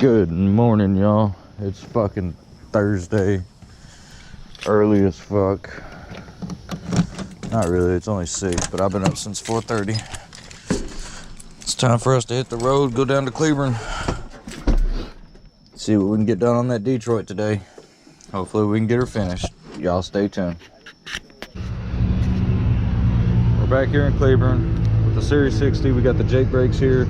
Good morning, y'all. It's fucking Thursday. Early as fuck. Not really, it's only 6, but I've been up since 4:30. It's time for us to hit the road, go down to Cleburne. See what we can get done on that Detroit today. Hopefully we can get her finished. Y'all stay tuned. We're back here in Cleburne with the Series 60. We got the Jake brakes here.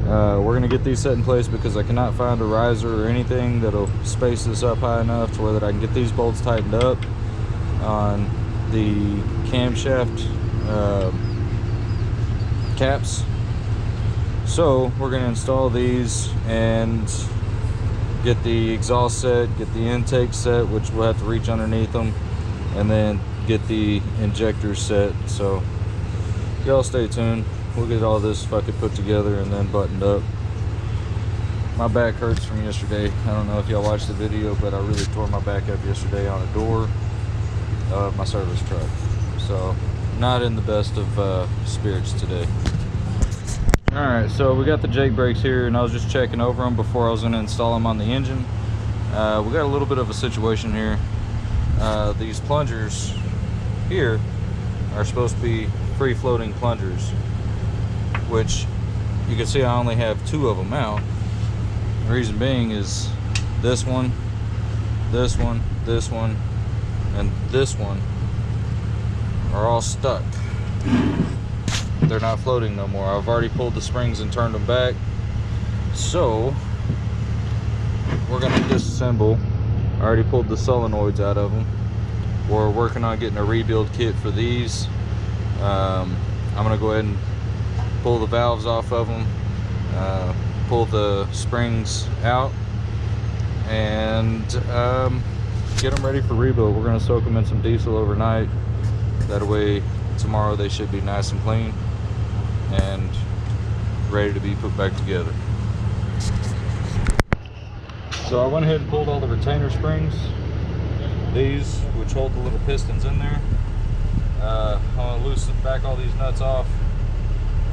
We're gonna get these set in place because I cannot find a riser or anything that'll space this up high enough to where that I can get these bolts tightened up on the camshaft caps. So we're gonna install these and get the exhaust set, get the intake set, which we'll have to reach underneath them, and then get the injectors set. So y'all stay tuned. We'll get all this fucking put together and then buttoned up. My back hurts from yesterday. I don't know if y'all watched the video, but I really tore my back up yesterday on a door of my service truck. So not in the best of spirits today. All right, so we got the Jake brakes here, and I was just checking over them before I was going to install them on the engine. We got a little bit of a situation here. These plungers here are supposed to be free-floating plungers, which you can see I only have 2 of them out. The reason being is this one, this one, this one, and this one are all stuck. They're not floating no more. I've already pulled the springs and turned them back. So we're gonna disassemble. I already pulled the solenoids out of them. We're working on getting a rebuild kit for these. I'm gonna go ahead and pull the valves off of them, pull the springs out, and get them ready for rebuild. We're going to soak them in some diesel overnight. That way tomorrow they should be nice and clean and ready to be put back together. So I went ahead and pulled all the retainer springs, these which hold the little pistons in there. I'm going to loosen back all these nuts off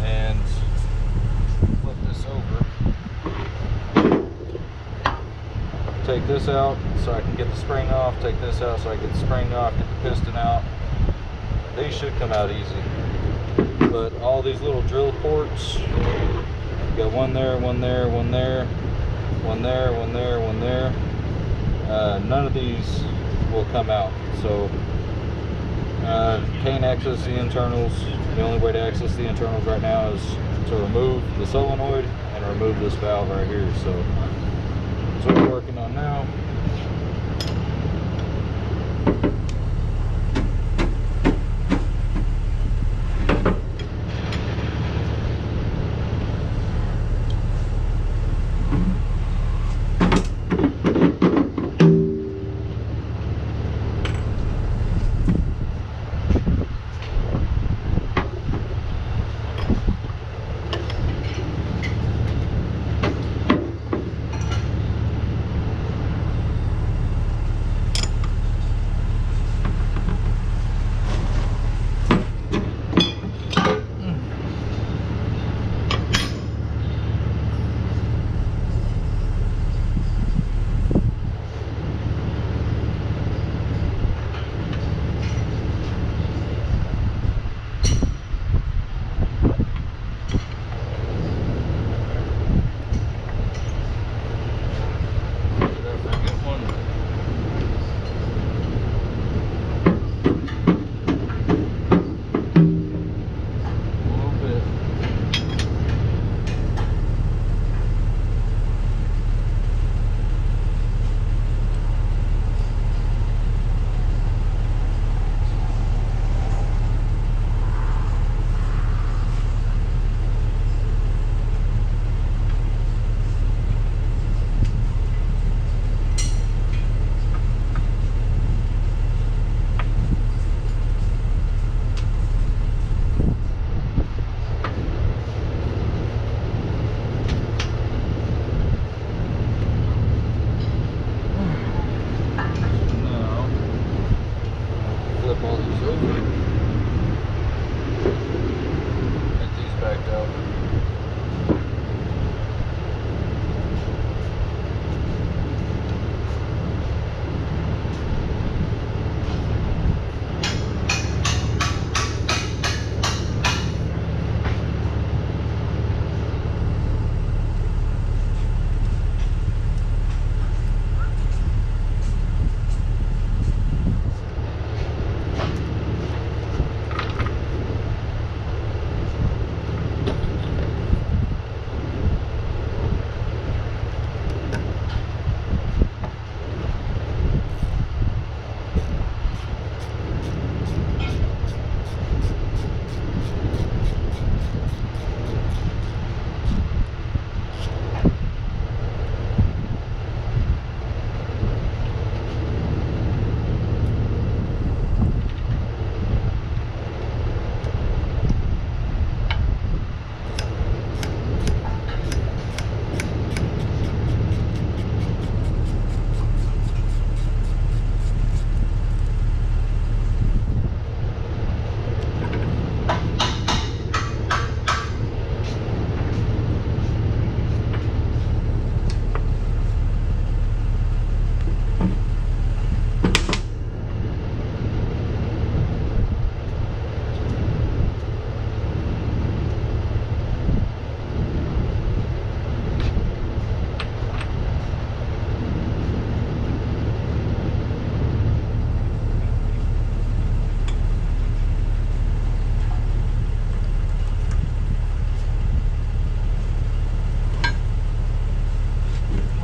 and flip this over. Take this out so I can get the spring off. Take this out so I can get the spring off, get the piston out. These should come out easy. But all these little drill ports, got one there, one there, one there, one there, one there, one there. None of these will come out. So can't access the internals. The only way to access the internals right now is to remove the solenoid and remove this valve right here. So that's what we're working on now.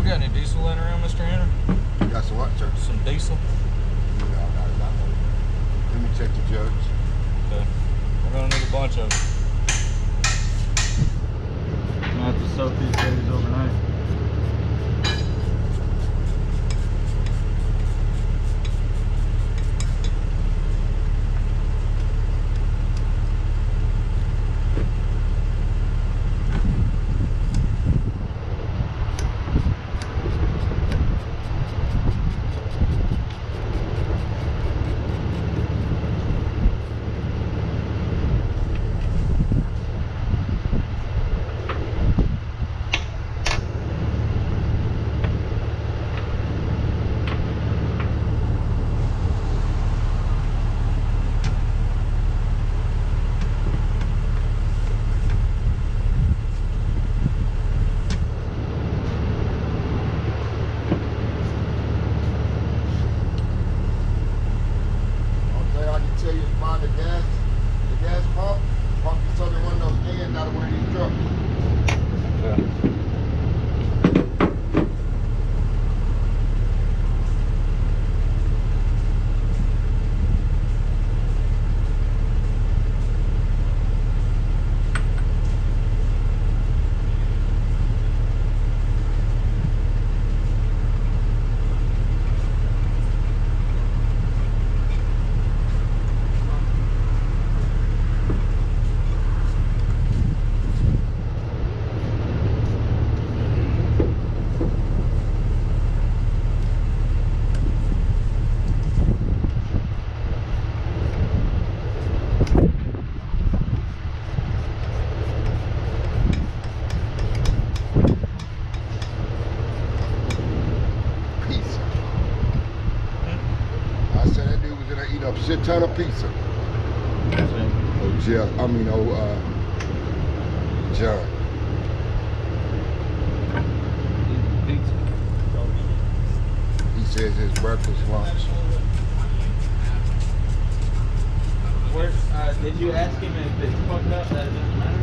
We got any diesel laying around, Mr. Henry? You got some what, sir? Some diesel? No, not. Let me check the jugs. Okay. We're gonna need a bunch of them. I'm gonna have to soak these babies overnight. Shit ton of pizza. Oh, Jeff. John. Pizza. He says his breakfast, lunch. Where, did you ask him if it's fucked up that it doesn't matter?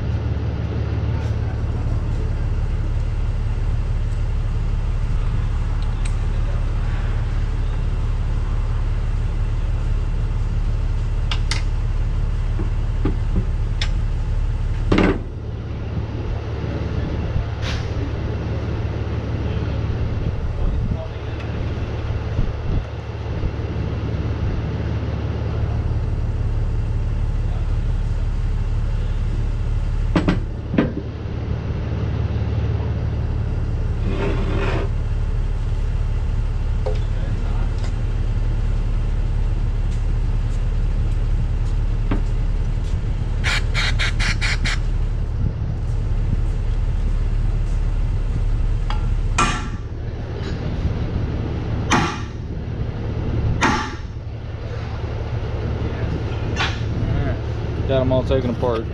Got them all taken apart.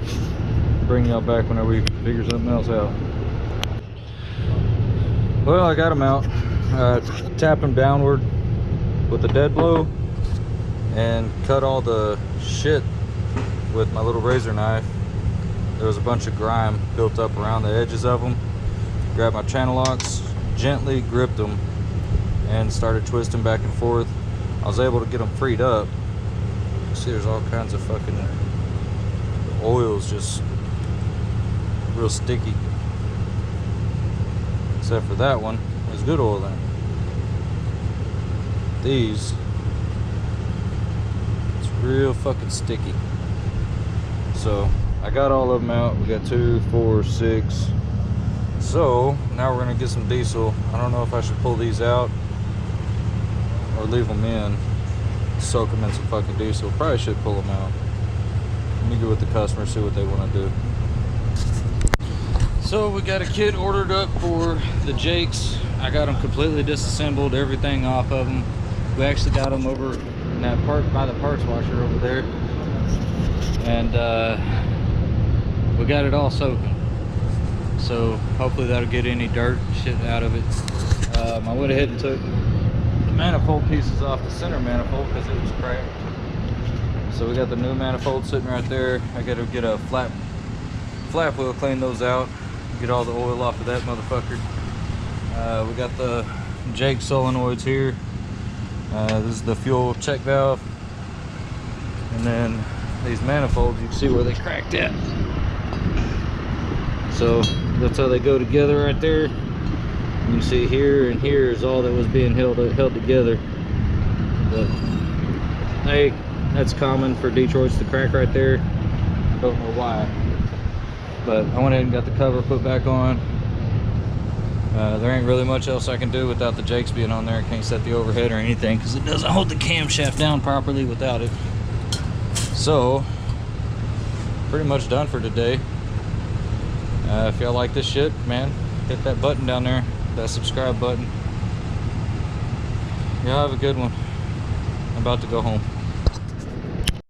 Bring y'all back whenever we figure something else out. Well, I got them out. Tapped them downward with a dead blow and cut all the shit with my little razor knife. There was a bunch of grime built up around the edges of them. Grabbed my channel locks, gently gripped them, and started twisting back and forth. I was able to get them freed up. See, there's all kinds of fucking oil's just real sticky, except for that one. There's good oil in it. These, it's real fucking sticky. So I got all of them out. We got 2, 4, 6. So now we're gonna get some diesel. I don't know if I should pull these out or leave them in, soak them in some fucking diesel. Probably should pull them out. Let me go with the customer, see what they want to do. So we got a kit ordered up for the Jakes. I got them completely disassembled, everything off of them. We actually got them over in that part by the parts washer over there, and we got it all soaking. So hopefully that'll get any dirt shit out of it. I went ahead and took the manifold pieces off the center manifold because it was cracked. So we got the new manifold sitting right there. I got to get a flap wheel, clean those out, get all the oil off of that motherfucker. We got the Jake solenoids here. This is the fuel check valve. And then these manifolds, you can see where they cracked at. So that's how they go together right there. You can see here and here is all that was being held together. But hey, that's common for Detroit's to crack right there. Don't know why. But I went ahead and got the cover put back on. There ain't really much else I can do without the Jakes being on there. I can't set the overhead or anything because it doesn't hold the camshaft down properly without it. So, pretty much done for today. If y'all like this shit, man, hit that button down there, that subscribe button. Y'all have a good one. I'm about to go home.